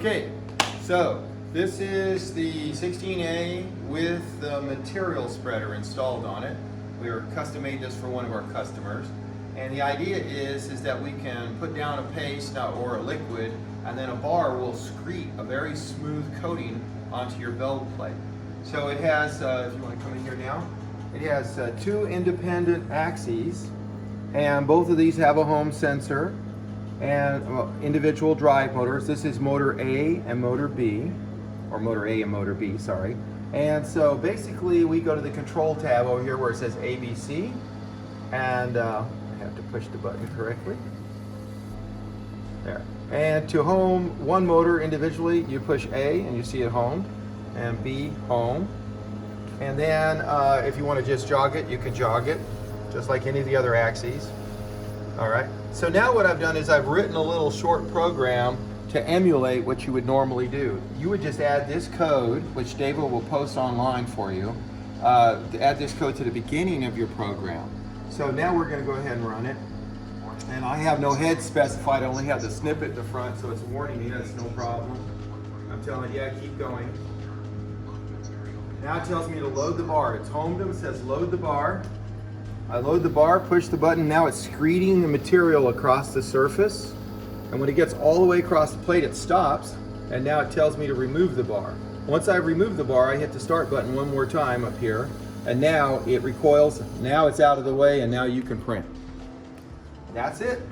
Okay, so this is the 16A with the material spreader installed on it. We are custom made this for one of our customers. And the idea is that we can put down a paste or a liquid, and then a bar will screed a very smooth coating onto your belt plate. So it has, if you want to come in here now, it has two independent axes, and both of these have a home sensor and individual drive motors. This is motor A and motor B, or motor A and motor B, sorry. And so basically we go to the control tab over here where it says ABC, and I have to push the button correctly. There. And to home one motor individually, you push A and you see it home, and B home. And then if you want to just jog it, you can jog it, just like any of the other axes. All right. So now what I've done is I've written a little short program to emulate what you would normally do. You would just add this code, which David will post online for you, add this code to the beginning of your program. So now we're going to go ahead and run it. And I have no head specified, I only have the snippet at the front, so it's warning you, that's no problem. I'm telling you, keep going. Now it tells me to load the bar. It's homed them, it says load the bar. I load the bar, push the button, now it's screeding the material across the surface. And when it gets all the way across the plate, it stops, and now it tells me to remove the bar. Once I've removed the bar, I hit the start button one more time up here, and now it recoils, now it's out of the way, and now you can print. That's it.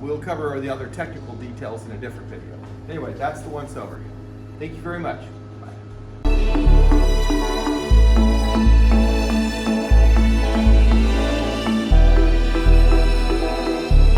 We'll cover the other technical details in a different video. Anyway, that's the once over. Thank you very much. Bye.